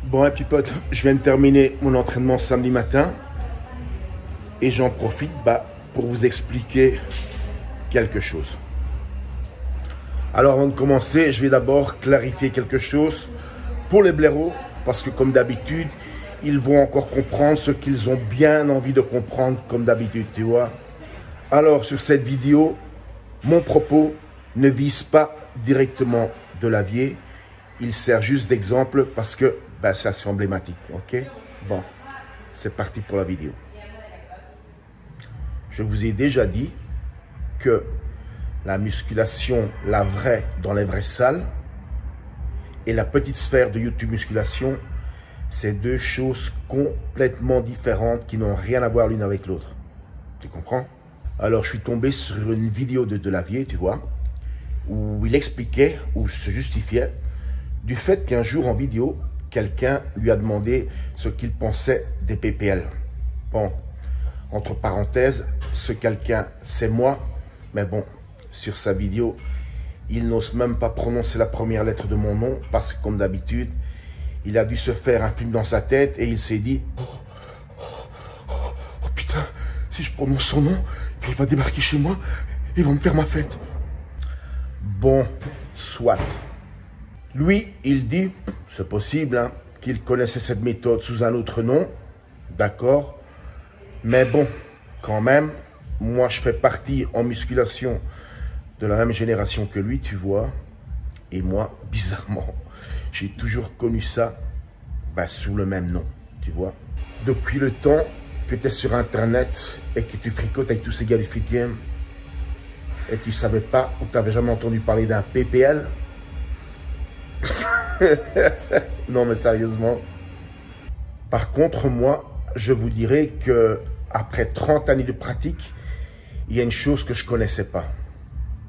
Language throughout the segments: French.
Bon, et puis pote, je viens de terminer mon entraînement samedi matin et j'en profite pour vous expliquer quelque chose. Alors avant de commencer, je vais d'abord clarifier quelque chose pour les blaireaux, parce que comme d'habitude, ils vont encore comprendre ce qu'ils ont bien envie de comprendre comme d'habitude, tu vois. Alors sur cette vidéo, mon propos ne vise pas directement Delavier, il sert juste d'exemple parce que c'est assez emblématique, ok? Bon, c'est parti pour la vidéo. Je vous ai déjà dit que la musculation, la vraie, dans les vraies salles, et la petite sphère de YouTube musculation, c'est deux choses complètement différentes qui n'ont rien à voir l'une avec l'autre. Tu comprends? Alors, je suis tombé sur une vidéo de Delavier, tu vois, où il expliquait, ou se justifiait, du fait qu'un jour en vidéo, quelqu'un lui a demandé ce qu'il pensait des PPL. Bon, entre parenthèses, ce quelqu'un, c'est moi, mais bon, sur sa vidéo, il n'ose même pas prononcer la première lettre de mon nom, parce que comme d'habitude, il a dû se faire un film dans sa tête et il s'est dit oh putain, si je prononce son nom, il va débarquer chez moi, il va me faire ma fête. Bon, soit. Lui, il dit, c'est possible, hein, qu'il connaissait cette méthode sous un autre nom, d'accord, mais bon, quand même, moi je fais partie en musculation de la même génération que lui, tu vois, et moi, bizarrement, j'ai toujours connu ça sous le même nom, tu vois. Depuis le temps que tu es sur Internet et que tu fricotes avec tous ces gars du Fit Game et tu savais pas ou tu n'avais jamais entendu parler d'un PPL. Non mais sérieusement. Par contre, moi, je vous dirais que après 30 années de pratique, il y a une chose que je connaissais pas.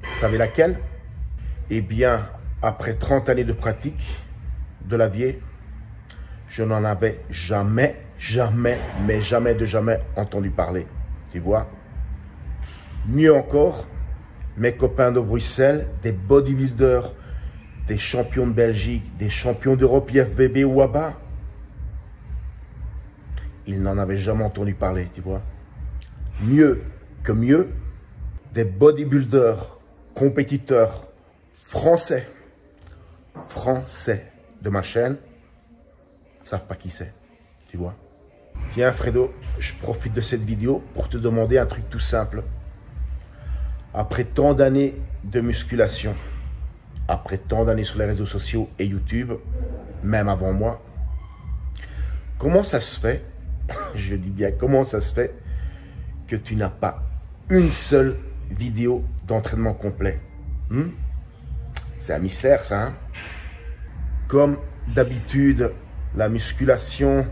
Vous savez laquelle? Eh bien, après 30 années de pratique, Delavier, je n'en avais jamais entendu parler. Tu vois? Mieux encore, mes copains de Bruxelles, des bodybuilders, des champions de Belgique, des champions d'Europe, IFBB ou ABA, ils n'en avaient jamais entendu parler, tu vois. Mieux que mieux, des bodybuilders, compétiteurs français de ma chaîne, savent pas qui c'est, tu vois. Tiens Fredo, je profite de cette vidéo pour te demander un truc tout simple. Après tant d'années de musculation, après tant d'années sur les réseaux sociaux et YouTube, même avant moi, comment ça se fait, je dis bien comment ça se fait, que tu n'as pas une seule vidéo d'entraînement complet? C'est un mystère ça, hein? Comme d'habitude, la musculation,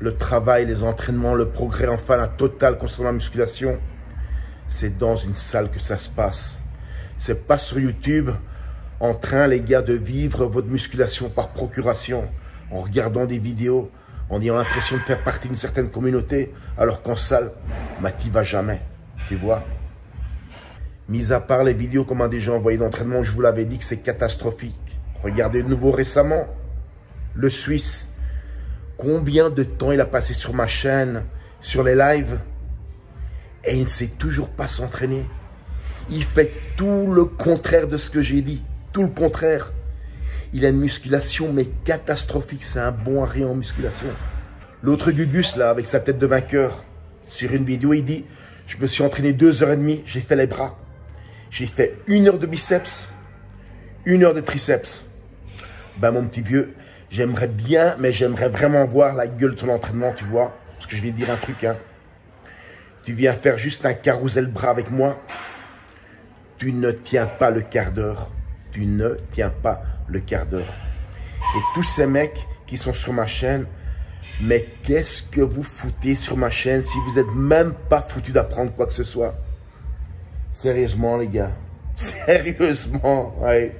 le travail, les entraînements, le progrès, enfin la totale concernant la musculation, c'est dans une salle que ça se passe. C'est pas sur YouTube, en train, les gars, de vivre votre musculation par procuration, en regardant des vidéos, en ayant l'impression de faire partie d'une certaine communauté, alors qu'en salle, t'y vas jamais, tu vois. Mis à part les vidéos qu'on m'a déjà envoyées d'entraînement, je vous l'avais dit que c'est catastrophique. Regardez de nouveau récemment, le Suisse. Combien de temps il a passé sur ma chaîne, sur les lives, et il ne sait toujours pas s'entraîner. Il fait tout le contraire de ce que j'ai dit, tout le contraire. Il a une musculation mais catastrophique, c'est un bon à rien en musculation. L'autre Gugus là, avec sa tête de vainqueur, sur une vidéo il dit, je me suis entraîné 2h30, j'ai fait les bras. J'ai fait 1 heure de biceps, 1 heure de triceps. Mon petit vieux, j'aimerais bien, mais j'aimerais vraiment voir la gueule de ton entraînement, tu vois. Parce que je vais te dire un truc, hein. Tu viens faire juste un carrousel bras avec moi. Tu ne tiens pas le quart d'heure. Tu ne tiens pas le quart d'heure. Et tous ces mecs qui sont sur ma chaîne, mais qu'est-ce que vous foutez sur ma chaîne si vous n'êtes même pas foutu d'apprendre quoi que ce soit? Sérieusement, les gars. Sérieusement, ouais.